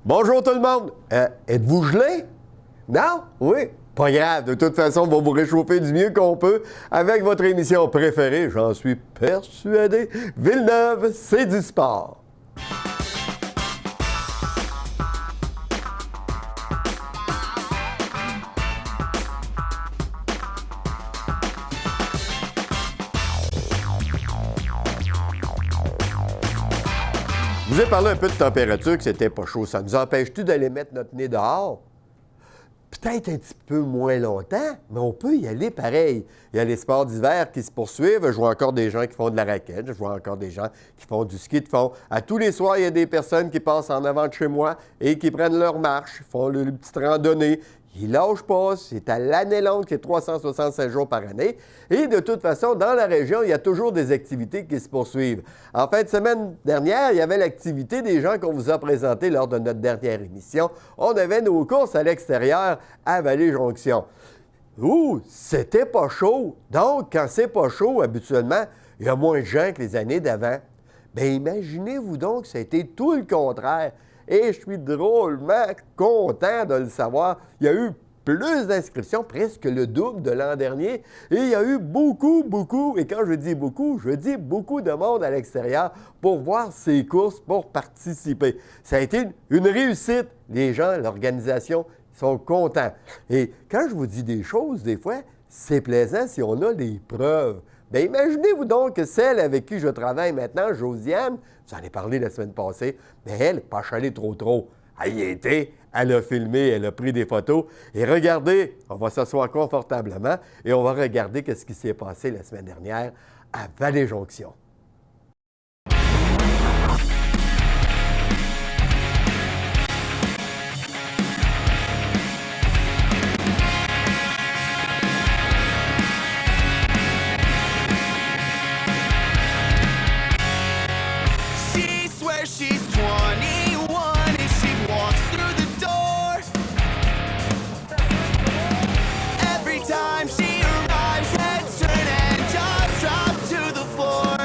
Bonjour tout le monde! Êtes-vous gelé? Non? Oui? Pas grave, de toute façon, on va vous réchauffer du mieux qu'on peut avec votre émission préférée, j'en suis persuadé. Villeneuve, c'est du sport! Je vous ai parlé un peu de température, que c'était pas chaud. Ça nous empêche-tu d'aller mettre notre nez dehors? Peut-être un petit peu moins longtemps, mais on peut y aller pareil. Il y a les sports d'hiver qui se poursuivent. Je vois encore des gens qui font de la raquette. Je vois encore des gens qui font du ski de fond. À tous les soirs, il y a des personnes qui passent en avant de chez moi et qui prennent leur marche, font leur petite randonnée. Ils ne lâchent pas. C'est à l'année longue, c'est 365 jours par année. Et de toute façon, dans la région, il y a toujours des activités qui se poursuivent. En fin de semaine dernière, il y avait l'activité des gens qu'on vous a présenté lors de notre dernière émission. On avait nos courses à l'extérieur à Vallée-Jonction. Ouh, c'était pas chaud. Donc, quand c'est pas chaud, habituellement, il y a moins de gens que les années d'avant. Bien, imaginez-vous donc que ça a été tout le contraire. Et je suis drôlement content de le savoir. Il y a eu plus d'inscriptions, presque le double de l'an dernier. Et il y a eu beaucoup, et quand je dis beaucoup de monde à l'extérieur pour voir ces courses, pour participer. Ça a été une réussite. Les gens, l'organisation, sont contents. Et quand je vous dis des choses, des fois, c'est plaisant si on a des preuves. Bien, imaginez-vous donc que celle avec qui je travaille maintenant, Josiane, j'en ai parlé la semaine passée, mais elle n'est pas chalée trop. Elle y était, elle a filmé, elle a pris des photos. Et regardez, on va s'asseoir confortablement et on va regarder ce qui s'est passé la semaine dernière à Vallée-Jonction. She's 21 and she walks through the door. Every time she arrives, heads turn and jaws drop to the floor.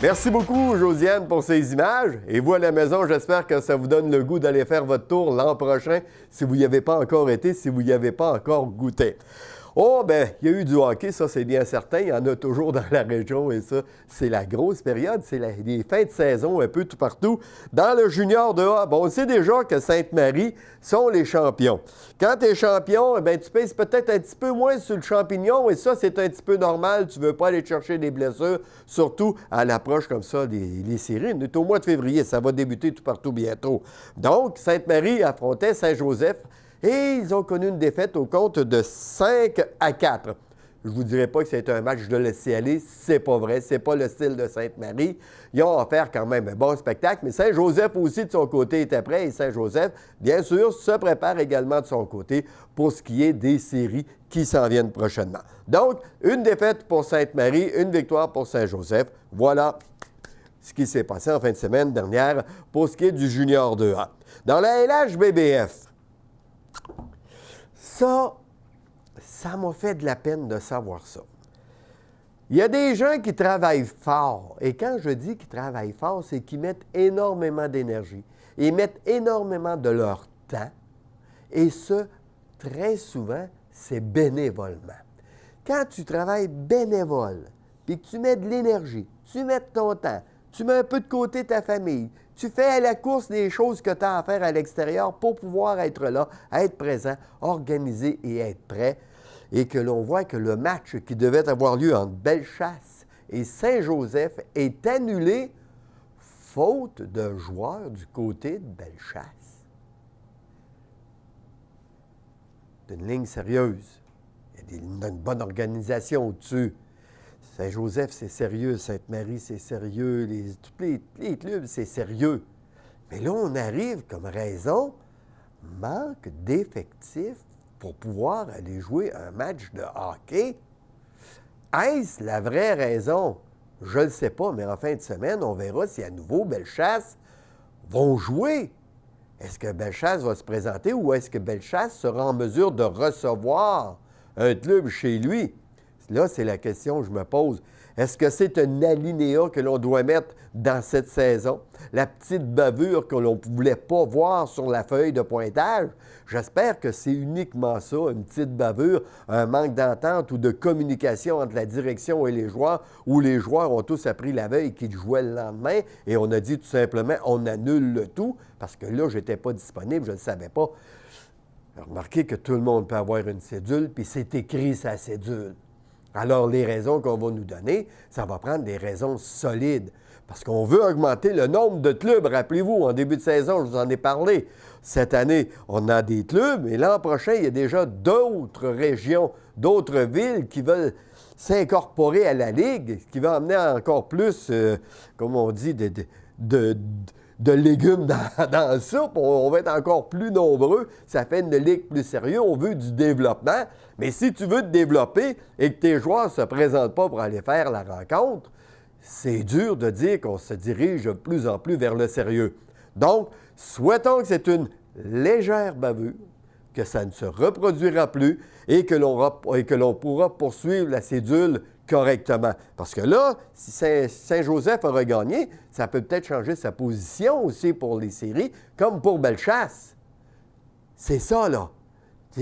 Merci beaucoup, Josiane, pour ces images. Et vous, à la maison, j'espère que ça vous donne le goût d'aller faire votre tour l'an prochain si vous n'y avez pas encore été, si vous n'y avez pas encore goûté. Oh, bien, il y a eu du hockey, ça, c'est bien certain. Il y en a toujours dans la région et ça, c'est la grosse période. C'est les fins de saison un peu tout partout. Dans le junior de A, bon, on sait déjà que Sainte-Marie sont les champions. Quand tu es champion, bien, tu pèses peut-être un petit peu moins sur le champignon et ça, c'est un petit peu normal. Tu ne veux pas aller chercher des blessures, surtout à l'approche comme ça des séries. On est au mois de février, ça va débuter tout partout bientôt. Donc, Sainte-Marie affrontait Saint-Joseph. Et ils ont connu une défaite au compte de 5-4. Je ne vous dirai pas que c'est un match de laisser aller, c'est pas vrai, c'est pas le style de Sainte-Marie. Ils ont offert quand même un bon spectacle, mais Saint-Joseph aussi de son côté était prêt et Saint-Joseph, bien sûr, se prépare également de son côté pour ce qui est des séries qui s'en viennent prochainement. Donc, une défaite pour Sainte-Marie, une victoire pour Saint-Joseph. Voilà ce qui s'est passé en fin de semaine dernière pour ce qui est du Junior 2A. Dans la LHBBF, ça m'a fait de la peine de savoir ça. Il y a des gens qui travaillent fort. Et quand je dis qu'ils travaillent fort, c'est qu'ils mettent énormément d'énergie. Ils mettent énormément de leur temps. Et ce, très souvent, c'est bénévolement. Quand tu travailles bénévole, puis que tu mets de l'énergie, tu mets ton temps, tu mets un peu de côté ta famille, tu fais à la course des choses que tu as à faire à l'extérieur pour pouvoir être là, être présent, organisé et être prêt. Et que l'on voit que le match qui devait avoir lieu entre Bellechasse et Saint-Joseph est annulé faute de joueurs du côté de Bellechasse. C'est une ligne sérieuse. Il y a une bonne organisation au-dessus. Saint-Joseph, c'est sérieux. Sainte-Marie, c'est sérieux. Tous les clubs, c'est sérieux. Mais là, on arrive comme raison, manque d'effectifs pour pouvoir aller jouer un match de hockey. Est-ce la vraie raison? Je ne le sais pas, mais en fin de semaine, on verra si à nouveau Bellechasse vont jouer. Est-ce que Bellechasse va se présenter ou est-ce que Bellechasse sera en mesure de recevoir un club chez lui? Là, c'est la question que je me pose. Est-ce que c'est un alinéa que l'on doit mettre dans cette saison? La petite bavure que l'on ne voulait pas voir sur la feuille de pointage? J'espère que c'est uniquement ça, une petite bavure, un manque d'entente ou de communication entre la direction et les joueurs, où les joueurs ont tous appris la veille qu'ils jouaient le lendemain et on a dit tout simplement on annule le tout parce que là, je n'étais pas disponible, je ne le savais pas. Remarquez que tout le monde peut avoir une cédule, puis c'est écrit sa cédule. Alors, les raisons qu'on va nous donner, ça va prendre des raisons solides. Parce qu'on veut augmenter le nombre de clubs. Rappelez-vous, en début de saison, je vous en ai parlé. Cette année, on a des clubs, et l'an prochain, il y a déjà d'autres régions, d'autres villes qui veulent s'incorporer à la Ligue, ce qui va amener encore plus, comme on dit, de légumes dans la soupe. On va être encore plus nombreux. Ça fait une ligue plus sérieuse. On veut du développement. Mais si tu veux te développer et que tes joueurs ne se présentent pas pour aller faire la rencontre, c'est dur de dire qu'on se dirige de plus en plus vers le sérieux. Donc, souhaitons que c'est une légère bavure, que ça ne se reproduira plus et que l'on pourra poursuivre la cédule correctement. Parce que là, si Saint-Joseph a regagné, ça peut peut-être changer sa position aussi pour les séries, comme pour Bellechasse. C'est ça, là.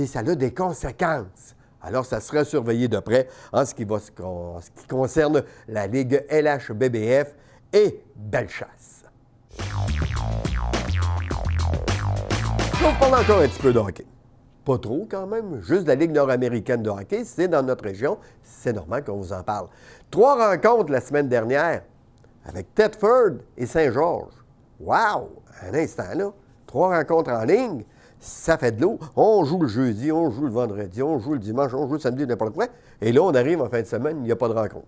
Ça a des conséquences. Alors, ça sera surveillé de près en ce qui concerne la Ligue LHBBF et Bellechasse. On parle encore un petit peu de hockey. Pas trop quand même, juste la Ligue nord-américaine de hockey, c'est dans notre région, c'est normal qu'on vous en parle. 3 rencontres la semaine dernière avec Thetford et Saint-Georges. Wow! Un instant là, 3 rencontres en ligne, ça fait de l'eau. On joue le jeudi, on joue le vendredi, on joue le dimanche, on joue le samedi, n'importe quoi. Et là, on arrive en fin de semaine, il n'y a pas de rencontre.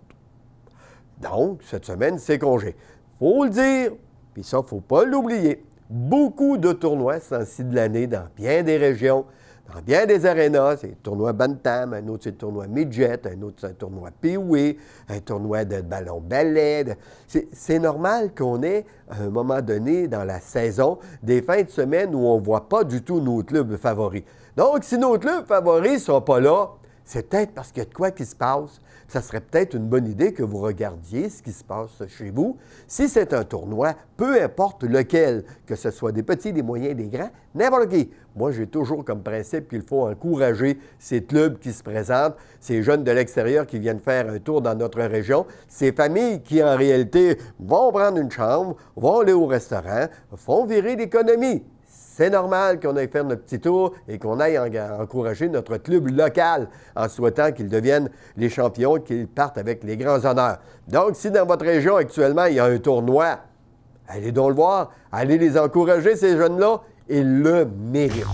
Donc, cette semaine, c'est congé. Faut le dire, puis ça, il ne faut pas l'oublier. Beaucoup de tournois ce temps-ci de l'année dans bien des régions, dans bien des arénas. C'est le tournoi Bantam, un autre c'est le tournoi Midget, un autre c'est le tournoi Pee-Wee, un tournoi de ballon ballet. C'est normal qu'on ait, à un moment donné, dans la saison, des fins de semaine où on ne voit pas du tout nos clubs favoris. Donc, si nos clubs favoris ne sont pas là, c'est peut-être parce qu'il y a de quoi qui se passe. Ça serait peut-être une bonne idée que vous regardiez ce qui se passe chez vous. Si c'est un tournoi, peu importe lequel, que ce soit des petits, des moyens, des grands, n'importe qui. Moi, j'ai toujours comme principe qu'il faut encourager ces clubs qui se présentent, ces jeunes de l'extérieur qui viennent faire un tour dans notre région, ces familles qui, en réalité, vont prendre une chambre, vont aller au restaurant, font virer l'économie. C'est normal qu'on aille faire notre petit tour et qu'on aille encourager notre club local en souhaitant qu'ils deviennent les champions, qu'ils partent avec les grands honneurs. Donc, si dans votre région actuellement, il y a un tournoi, allez donc le voir, allez les encourager, ces jeunes-là, ils le méritent.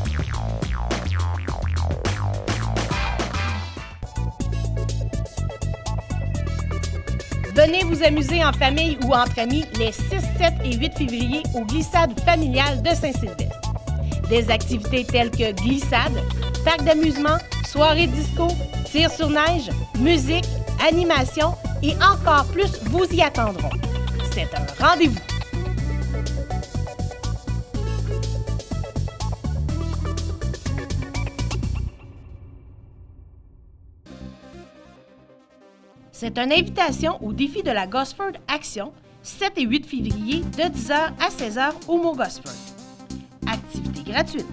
Venez vous amuser en famille ou entre amis les 6, 7 et 8 février au Glissade familial de Saint-Sylvestre. Des activités telles que glissade, parc d'amusement, soirée disco, tir sur neige, musique, animation et encore plus vous y attendront. C'est un rendez-vous. C'est une invitation au défi de la Gosford Action, 7 et 8 février de 10h à 16h au Mont Gosford. Activités gratuites,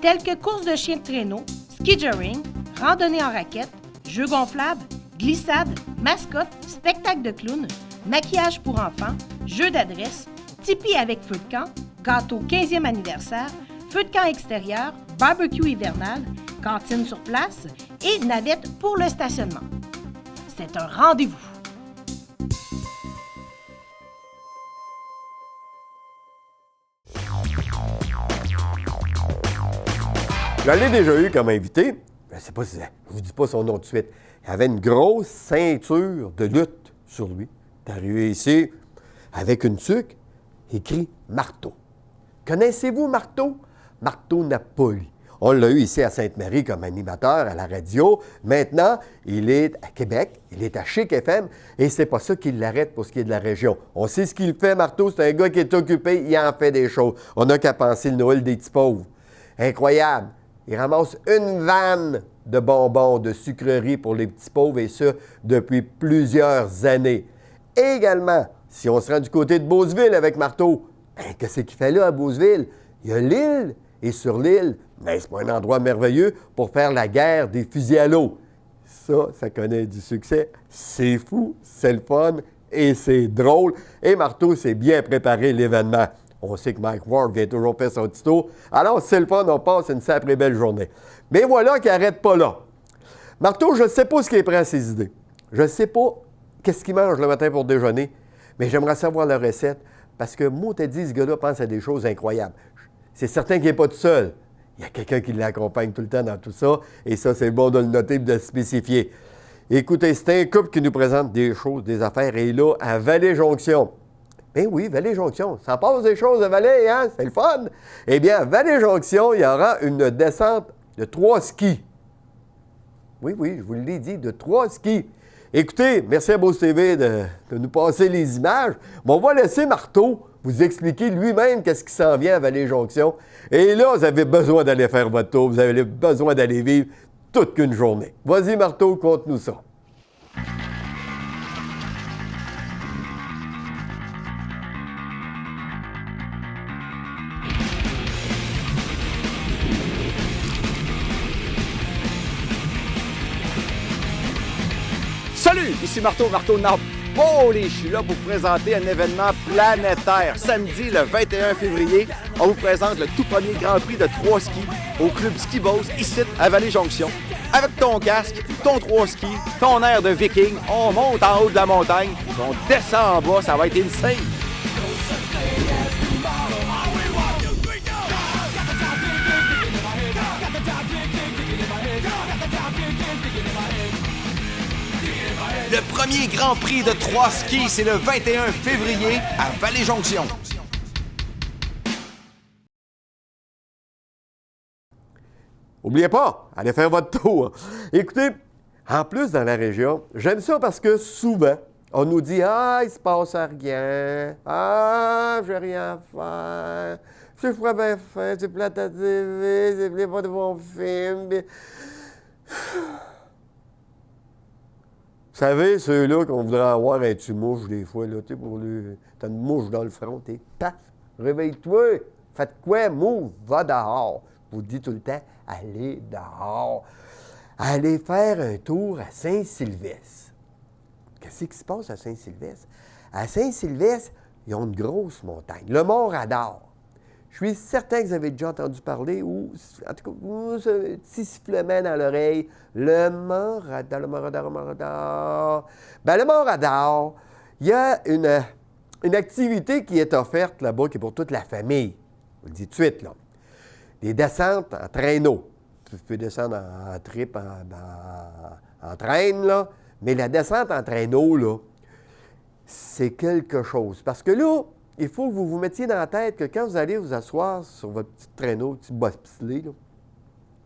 telles que courses de chiens de traîneau, ski-joring, randonnée en raquettes, jeux gonflables, glissade, mascotte, spectacle de clowns, maquillage pour enfants, jeux d'adresse, tipi avec feu de camp, gâteau 15e anniversaire, feu de camp extérieur, barbecue hivernal, cantine sur place et navette pour le stationnement. C'est un rendez-vous. Je l'ai déjà eu comme invité. Je ne sais pas si je ne vous dis pas son nom tout de suite. Il avait une grosse ceinture de lutte sur lui. Il est arrivé ici avec une tuque écrit Marteau. Connaissez-vous Marteau? Marteau Napoli. On l'a eu ici à Sainte-Marie comme animateur à la radio. Maintenant, il est à Québec, il est à Chic FM et c'est pas ça qui l'arrête pour ce qui est de la région. On sait ce qu'il fait, Marteau, c'est un gars qui est occupé, il en fait des choses. On n'a qu'à penser le Noël des petits pauvres. Incroyable! Il ramasse une vanne de bonbons, de sucreries pour les petits pauvres et ça depuis plusieurs années. Et également, si on se rend du côté de Beauceville avec Marteau, qu'est-ce qu'il fait là à Beauceville? Il y a l'île et sur l'île, c'est pas un endroit merveilleux pour faire la guerre des fusils à l'eau. Ça connaît du succès. C'est fou, c'est le fun et c'est drôle. Et Marteau s'est bien préparé l'événement. On sait que Mike Ward vient toujours faire son petit tour. Alors, c'est le fun, on passe une sacrée belle journée. Mais voilà qu'il n'arrête pas là. Marteau, je ne sais pas ce qu'il prend ses idées. Je ne sais pas qu'est-ce qu'il mange le matin pour déjeuner, mais j'aimerais savoir la recette parce que, moi, t'as dit, ce gars-là pense à des choses incroyables. C'est certain qu'il n'est pas tout seul. Il y a quelqu'un qui l'accompagne tout le temps dans tout ça, et ça, c'est bon de le noter et de le spécifier. Écoutez, c'est un couple qui nous présente des choses, des affaires, et là, à Vallée-Jonction. Ben oui, Vallée-Jonction, ça passe des choses à Vallée, hein? C'est le fun! Eh bien, à Vallée-Jonction, il y aura une descente de 3 skis. Oui, je vous l'ai dit, de 3 skis. Écoutez, merci à Beauce TV de nous passer les images. Mais on va laisser Marteau vous expliquer lui-même qu'est-ce qui s'en vient à Vallée-Jonction. Et là, vous avez besoin d'aller faire votre tour, vous avez besoin d'aller vivre toute qu'une journée. Vas-y, Marteau, conte-nous ça. Salut, ici Marteau Napoli. Je suis là pour vous présenter un événement planétaire. Samedi, le 21 février, on vous présente le tout premier Grand Prix de 3 skis au Club Ski Beauce, ici à Vallée-Jonction. Avec ton casque, ton 3 skis, ton air de viking, on monte en haut de la montagne, on descend en bas, ça va être insane. Le premier Grand Prix de 3 skis, c'est le 21 février à Vallée-Jonction. N'oubliez pas, allez faire votre tour. Écoutez, en plus dans la région, j'aime ça parce que souvent, on nous dit « Ah, il se passe rien. Ah, j'ai rien à faire. Je pourrais bien faire. C'est plate à TV. C'est pas de bons films. » savez, ceux-là qu'on voudrait avoir un tue-mouche des fois, là, tu sais, pour lui... T'as une mouche dans le front, t'es paf, réveille-toi, faites quoi, move, va dehors. Je vous dis tout le temps, allez dehors. Allez faire un tour à Saint-Sylvestre. Qu'est-ce qui se passe à Saint-Sylvestre? À Saint-Sylvestre, ils ont une grosse montagne, le Mont Radar. Je suis certain que vous avez déjà entendu parler, ou en tout cas, un petit sifflement dans l'oreille. Le Mont Radar, le Mont Radar, le Mont Radar. Bien, le Mont Radar, il y a une activité qui est offerte là-bas, qui est pour toute la famille. Je vous le dis tout de suite, là. Des descentes en traîneau. Tu peux descendre en trip, en traîne, là. Mais la descente en traîneau, là, c'est quelque chose. Parce que là, il faut que vous vous mettiez dans la tête que quand vous allez vous asseoir sur votre petit traîneau, petit bobsleigh, là,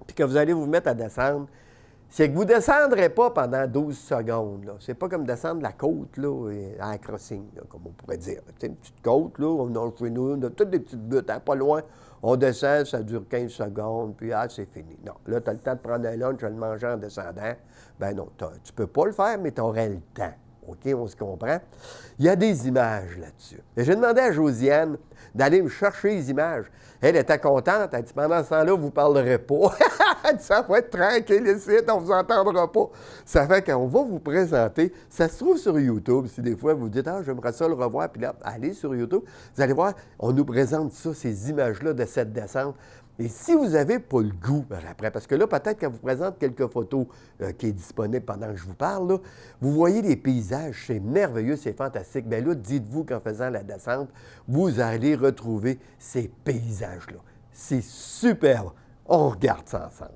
puis que vous allez vous mettre à descendre, c'est que vous ne descendrez pas pendant 12 secondes. Là. C'est pas comme descendre la côte, là, à un crossing, là, comme on pourrait dire. C'est une petite côte, là, on a chez nous, on a toutes des petites buttes, hein, pas loin. On descend, ça dure 15 secondes, puis c'est fini. Non, là, tu as le temps de prendre un lunch, de le manger en descendant. Ben non, tu peux pas le faire, mais tu aurais le temps. OK, on se comprend? Il y a des images là-dessus. Et j'ai demandé à Josiane d'aller me chercher les images. Elle était contente. Elle dit, pendant ce temps-là, vous ne parlerez pas. Elle dit, ça va être tranquille ici, on ne vous entendra pas. Ça fait qu'on va vous présenter. Ça se trouve sur YouTube. Si des fois vous dites, j'aimerais ça le revoir, puis là, allez sur YouTube. Vous allez voir, on nous présente ça, ces images-là de cette descente. Et si vous n'avez pas le goût, après, parce que là, peut-être qu'on vous présente quelques photos qui est disponibles pendant que je vous parle, là, vous voyez les paysages, c'est merveilleux, c'est fantastique. Bien là, dites-vous qu'en faisant la descente, vous allez retrouver ces paysages-là. C'est superbe. On regarde ça ensemble.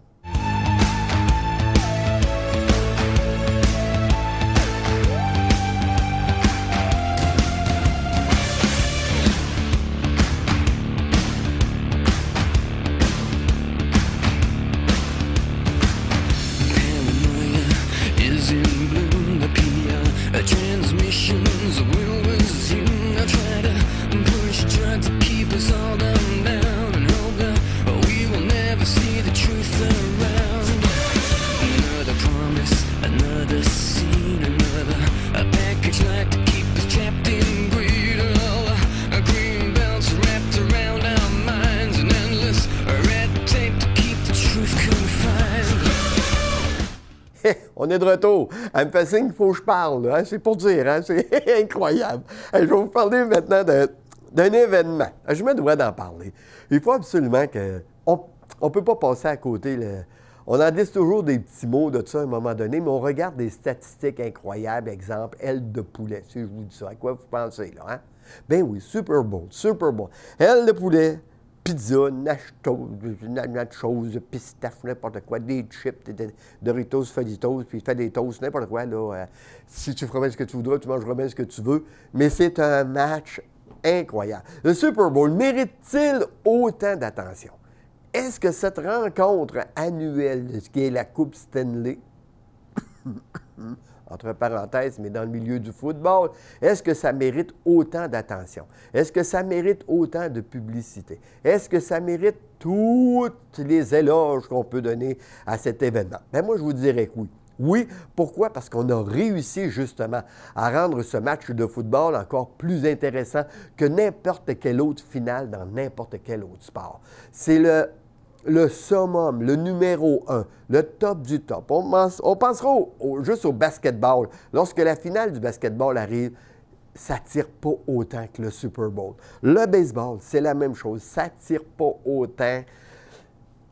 Transmissions will resume. I try to push, try to keep us all down and hope that we will never see the truth around. Another promise, another scene, another package like to keep us trapped in greed. All green belts wrapped around our minds, an endless red tape to keep the truth confined. On est de retour. Elle me fait signe qu'il faut que je parle. Hein? C'est pour dire, hein? C'est incroyable. Je vais vous parler maintenant d'un événement. Je me dois d'en parler. Il faut absolument que... On ne peut pas passer à côté. On en dit toujours des petits mots de ça à un moment donné, mais on regarde des statistiques incroyables. Exemple, aile de poulet. Si je vous dis ça, à quoi vous pensez, là? Hein? Ben oui, Super Bowl. Aile de poulet, pizza, nachos, pistache, n'importe quoi, des chips, des Doritos, Faditos, puis fait des toasts, n'importe quoi. Là, si tu feras bien ce que tu voudras, tu mangeras bien ce que tu veux. Mais c'est un match incroyable. Le Super Bowl mérite-t-il autant d'attention? Est-ce que cette rencontre annuelle de ce qui est la Coupe Stanley, entre parenthèses, mais dans le milieu du football, est-ce que ça mérite autant d'attention? Est-ce que ça mérite autant de publicité? Est-ce que ça mérite toutes les éloges qu'on peut donner à cet événement? Bien, moi, je vous dirais que oui. Oui, pourquoi? Parce qu'on a réussi justement à rendre ce match de football encore plus intéressant que n'importe quelle autre finale dans n'importe quel autre sport. C'est le summum, le numéro 1, le top du top. On pensera juste au basketball. Lorsque la finale du basketball arrive, ça ne tire pas autant que le Super Bowl. Le baseball, c'est la même chose. Ça ne tire pas autant.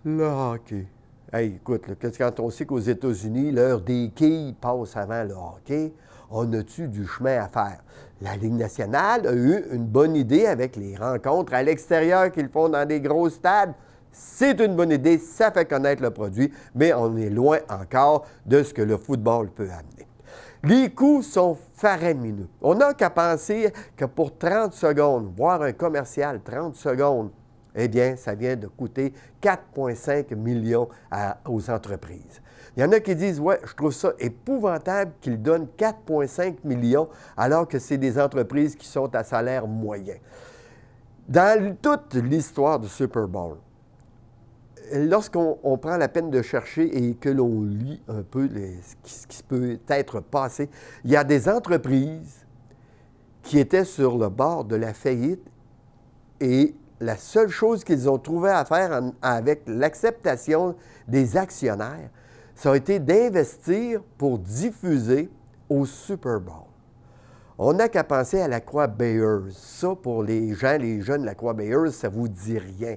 Le hockey. Hey, écoute, là, quand on sait qu'aux États-Unis, l'heure des quilles passe avant le hockey, on a-tu du chemin à faire? La Ligue nationale a eu une bonne idée avec les rencontres à l'extérieur qu'ils font dans des gros stades. C'est une bonne idée, ça fait connaître le produit, mais on est loin encore de ce que le football peut amener. Les coûts sont faramineux. On n'a qu'à penser que pour 30 secondes, voire un commercial 30 secondes, eh bien, ça vient de coûter 4,5 millions aux entreprises. Il y en a qui disent, ouais, je trouve ça épouvantable qu'ils donnent 4,5 millions alors que c'est des entreprises qui sont à salaire moyen. Dans toute l'histoire du Super Bowl, lorsqu'on prend la peine de chercher et que l'on lit un peu ce qui peut être passé, il y a des entreprises qui étaient sur le bord de la faillite et la seule chose qu'ils ont trouvé à faire avec l'acceptation des actionnaires, ça a été d'investir pour diffuser au Super Bowl. On n'a qu'à penser à la Croix-Bayers. Ça, pour les jeunes, la Croix-Bayers, ça ne vous dit rien.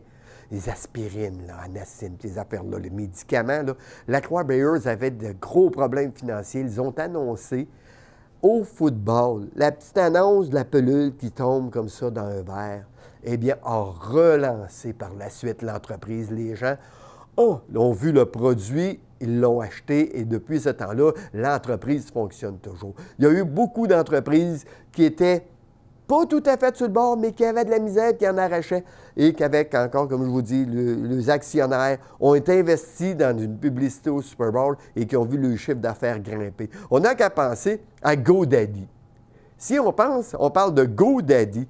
Les aspirines, là, Anacin, les affaires-là, les médicaments, là. La Croix-Bayers avait de gros problèmes financiers. Ils ont annoncé au football, la petite annonce de la pelule qui tombe comme ça dans un verre, eh bien, a relancé par la suite l'entreprise. Les gens ont vu le produit, ils l'ont acheté et depuis ce temps-là, l'entreprise fonctionne toujours. Il y a eu beaucoup d'entreprises qui étaient pas tout à fait sur le bord, mais qui avaient de la misère, qui en arrachaient et qu'avec, encore, comme je vous dis, les actionnaires ont été investis dans une publicité au Super Bowl et qui ont vu le chiffre d'affaires grimper. On n'a qu'à penser à GoDaddy. Si on parle de GoDaddy,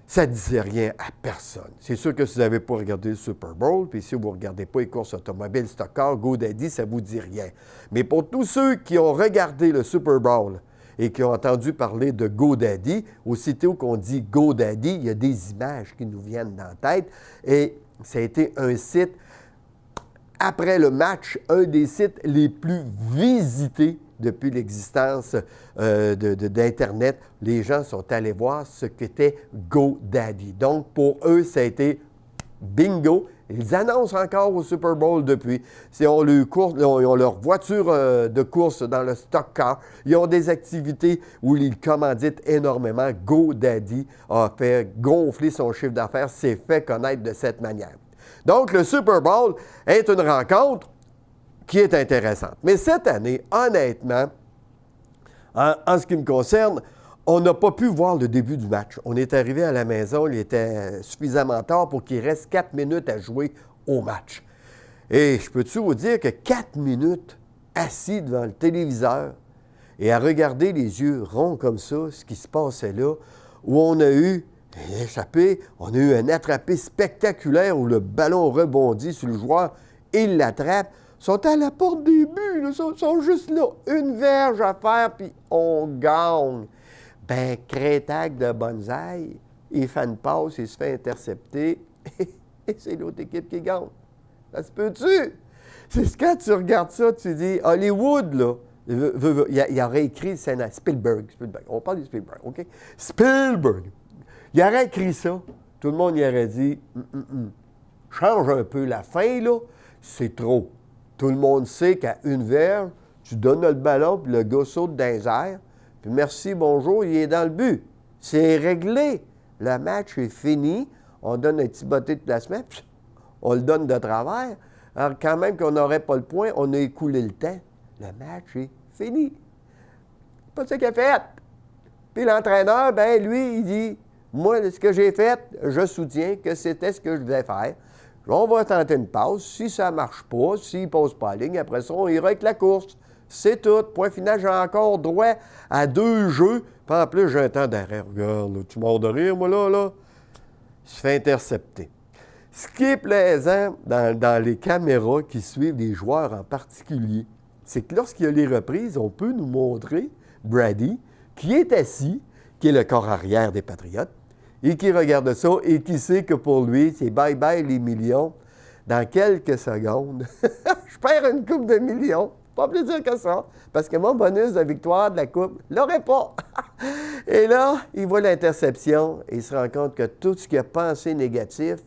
ça ne disait rien à personne. C'est sûr que si vous n'avez pas regardé le Super Bowl, puis si vous ne regardez pas les courses automobiles stock car, GoDaddy, ça ne vous dit rien. Mais pour tous ceux qui ont regardé le Super Bowl et qui ont entendu parler de GoDaddy, aussitôt qu'on dit GoDaddy, il y a des images qui nous viennent dans la tête. Et ça a été un site, après le match, un des sites les plus visités depuis l'existence d'Internet. Les gens sont allés voir ce qu'était GoDaddy. Donc, pour eux, ça a été bingo. Ils annoncent encore au Super Bowl depuis. Ils ont leur voiture de course dans le stock car. Ils ont des activités où ils commanditent énormément. GoDaddy a fait gonfler son chiffre d'affaires, s'est fait connaître de cette manière. Donc, le Super Bowl est une rencontre qui est intéressante. Mais cette année, honnêtement, en ce qui me concerne, on n'a pas pu voir le début du match. On est arrivé à la maison, il était suffisamment tard pour qu'il reste 4 minutes à jouer au match. Et je peux-tu vous dire que 4 minutes assis devant le téléviseur et à regarder les yeux ronds comme ça, ce qui se passait là, où on a eu un échappé, on a eu un attrapé spectaculaire où le ballon rebondit sur le joueur, il l'attrape, sont à la porte des buts, là, sont juste là, une verge à faire, puis on gagne. Ben, Crétac de bonsaï, il fait une passe, il se fait intercepter, et c'est l'autre équipe qui gagne. Ça se peut-tu? C'est quand tu regardes ça, tu dis, Hollywood, là, il aurait écrit le scénario, Spielberg, on parle de Spielberg, OK? Spielberg, il aurait écrit ça, tout le monde y aurait dit, change un peu la fin, là, c'est trop. Tout le monde sait qu'à une verge, tu donnes le ballon, puis le gars saute dans les airs, puis merci, bonjour, il est dans le but. C'est réglé. Le match est fini. On donne un petit botté de placement, puis on le donne de travers. Alors, quand même qu'on n'aurait pas le point, on a écoulé le temps. Le match est fini. C'est pas ça qu'il a fait. Puis l'entraîneur, ben lui, il dit, moi, ce que j'ai fait, je soutiens que c'était ce que je devais faire. On va tenter une passe. Si ça ne marche pas, s'il ne pose pas la ligne, après ça, on ira avec la course. C'est tout. Point final, j'ai encore droit à 2 jeux. Puis en plus, j'ai un temps d'arrêt. Regarde, là, tu mords de rire, moi, là. Je se fais intercepter. Ce qui est plaisant dans les caméras qui suivent les joueurs en particulier, c'est que lorsqu'il y a les reprises, on peut nous montrer Brady, qui est assis, qui est le corps arrière des Patriotes, et qui regarde ça et qui sait que pour lui, c'est bye-bye les millions. Dans quelques secondes, je perds une coupe de millions. Pas plus dur que ça, parce que mon bonus de victoire de la coupe, je l'aurais pas. Et là, il voit l'interception et il se rend compte que tout ce qu'il a pensé négatif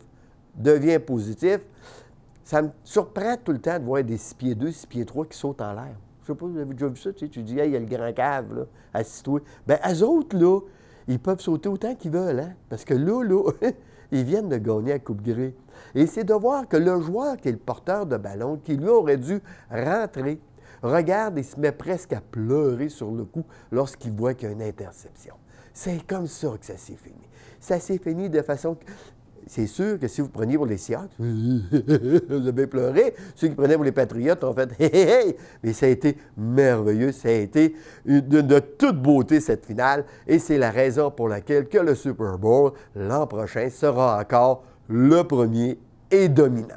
devient positif. Ça me surprend tout le temps de voir des 6 pieds 2, 6 pieds 3 qui sautent en l'air. Je sais pas, vous avez déjà vu ça, tu sais, tu dis, hey, il y a le grand cave, là, assis-toi. Bien, eux autres, là, ils peuvent sauter autant qu'ils veulent, hein? Parce que là, ils viennent de gagner la Coupe Grey. Et c'est de voir que le joueur qui est le porteur de ballon, qui lui aurait dû rentrer, regarde et se met presque à pleurer sur le coup lorsqu'il voit qu'il y a une interception. C'est comme ça que ça s'est fini. Ça s'est fini de façon que... C'est sûr que si vous preniez pour les Seahawks, vous avez pleuré. Ceux qui prenaient pour les Patriotes ont fait « hey, hey, hey! » Mais ça a été merveilleux. Ça a été de toute beauté, cette finale. Et c'est la raison pour laquelle que le Super Bowl, l'an prochain, sera encore le premier et dominant.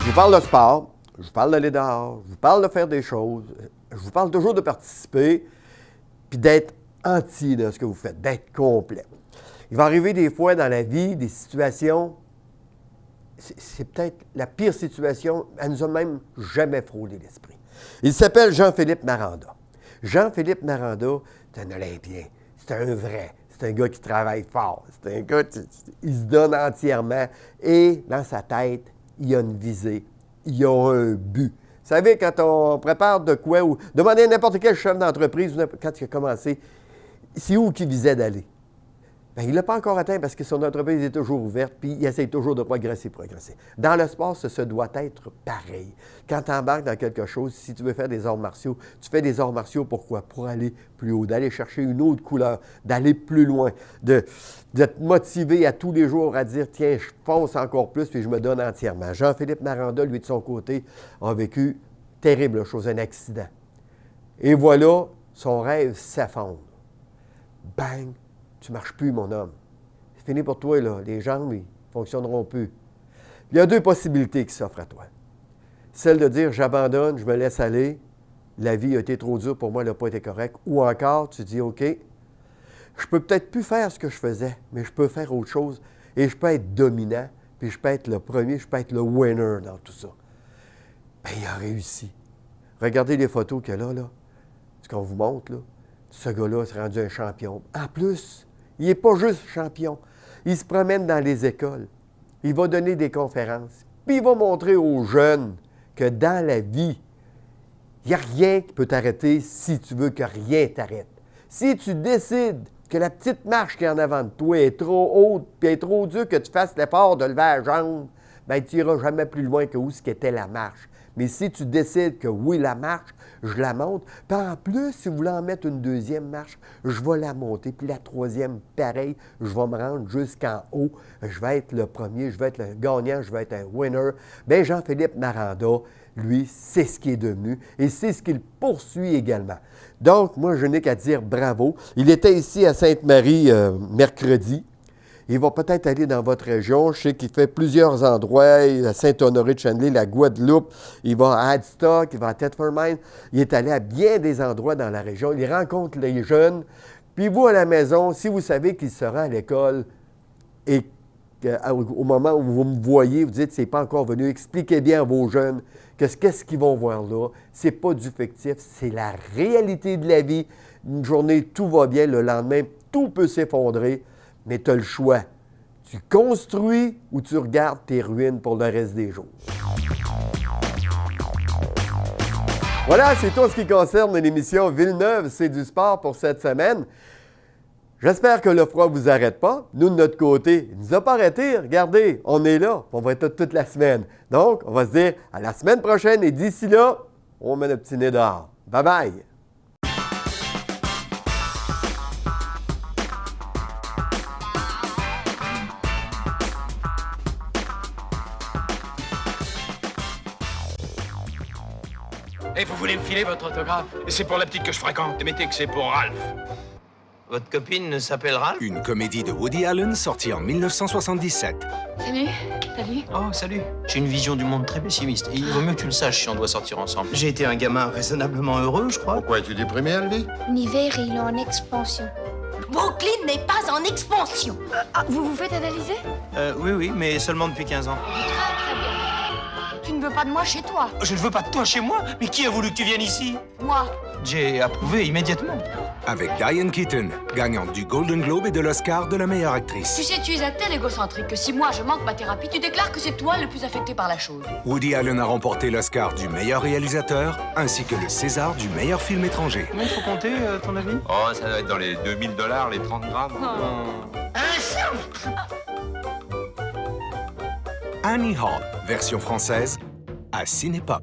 Je vous parle de sport, je vous parle d'aller dehors, je vous parle de faire des choses, je vous parle toujours de participer, puis d'être entier dans ce que vous faites, d'être complet. Il va arriver des fois dans la vie des situations, c'est peut-être la pire situation, elle nous a même jamais frôlé l'esprit. Il s'appelle Jean-Philippe Maranda. Jean-Philippe Maranda, c'est un Olympien, c'est un vrai, c'est un gars qui travaille fort, c'est un gars il se donne entièrement et dans sa tête, il y a une visée, il y a un but. Vous savez, quand on prépare de quoi, ou demandez à n'importe quel chef d'entreprise, quand il a commencé, c'est où qu'il visait d'aller? Bien, il ne l'a pas encore atteint parce que son entreprise est toujours ouverte, puis il essaie toujours de progresser. Dans le sport, ce doit être pareil. Quand tu embarques dans quelque chose, si tu veux faire des arts martiaux, tu fais des arts martiaux, pourquoi? Pour aller plus haut, d'aller chercher une autre couleur, d'aller plus loin, de te motiver à tous les jours à dire, tiens, je fonce encore plus, puis je me donne entièrement. Jean-Philippe Maranda, lui, de son côté, a vécu terrible chose, un accident. Et voilà, son rêve s'effondre. Bang! Tu ne marches plus, mon homme. C'est fini pour toi, là. Les jambes, ils ne fonctionneront plus. Il y a deux possibilités qui s'offrent à toi. Celle de dire, j'abandonne, je me laisse aller, la vie a été trop dure pour moi, elle n'a pas été correcte. Ou encore, tu dis, OK, je peux peut-être plus faire ce que je faisais, mais je peux faire autre chose et je peux être dominant, puis je peux être le premier, je peux être le winner dans tout ça. Bien, il a réussi. Regardez les photos qu'il y a là. Ce qu'on vous montre, là. Ce gars-là s'est rendu un champion. En plus, il n'est pas juste champion. Il se promène dans les écoles. Il va donner des conférences. Puis il va montrer aux jeunes que dans la vie, il n'y a rien qui peut t'arrêter si tu veux que rien t'arrête. Si tu décides que la petite marche qui est en avant de toi est trop haute puis est trop dure que tu fasses l'effort de lever la jambe, bien, tu n'iras jamais plus loin que où ce qu'était la marche. Mais si tu décides que oui, la marche, je la monte, puis en plus, si vous voulez en mettre une deuxième marche, je vais la monter, puis la troisième, pareil, je vais me rendre jusqu'en haut, je vais être le premier, je vais être le gagnant, je vais être un winner. Bien, Jean-Philippe Maranda, lui, c'est ce qu'il est devenu et c'est ce qu'il poursuit également. Donc, moi, je n'ai qu'à dire bravo. Il était ici à Sainte-Marie mercredi. Il va peut-être aller dans votre région. Je sais qu'il fait plusieurs endroits, à Saint-Honoré-de-Chandelay, la Guadeloupe. Il va à Adstock, il va à Tetford-Mine. Il est allé à bien des endroits dans la région. Il rencontre les jeunes. Puis vous, à la maison, si vous savez qu'il se rend à l'école et au moment où vous me voyez, vous dites « c'est pas encore venu », expliquez bien à vos jeunes que qu'est-ce qu'ils vont voir là. C'est pas du fictif, c'est la réalité de la vie. Une journée, tout va bien. Le lendemain, tout peut s'effondrer. Mais tu as le choix. Tu construis ou tu regardes tes ruines pour le reste des jours. Voilà, c'est tout ce qui concerne l'émission Villeneuve, c'est du sport pour cette semaine. J'espère que le froid ne vous arrête pas. Nous, de notre côté, il ne nous a pas arrêtés. Regardez, on est là. On va être toute la semaine. Donc, on va se dire à la semaine prochaine et d'ici là, on met le petit nez dehors. Bye-bye! Et vous voulez me filer votre autographe? C'est pour la petite que je fréquente. Mettez que c'est pour Ralph. Votre copine s'appelle Ralph? Une comédie de Woody Allen sortie en 1977. Salut, salut. Oh, salut. J'ai une vision du monde très pessimiste. Et il vaut mieux que tu le saches si on doit sortir ensemble. J'ai été un gamin raisonnablement heureux, je crois. Pourquoi es-tu déprimé, Albi? L'univers, il est en expansion. Brooklyn n'est pas en expansion. Vous vous faites analyser? Oui, mais seulement depuis 15 ans. Très bien. Tu ne veux pas de moi chez toi? Je ne veux pas de toi chez moi. Mais qui a voulu que tu viennes ici? Moi. J'ai approuvé immédiatement. Avec Diane Keaton, gagnante du Golden Globe et de l'Oscar de la meilleure actrice. Tu sais, tu es un tel égocentrique que si moi je manque ma thérapie, tu déclares que c'est toi le plus affecté par la chose. Woody Allen a remporté l'Oscar du meilleur réalisateur ainsi que le César du meilleur film étranger. Combien il faut compter, ton avis? Oh, ça doit être dans les 2000 $, les 30 grammes. Annie Hall, version française, à Cinépop.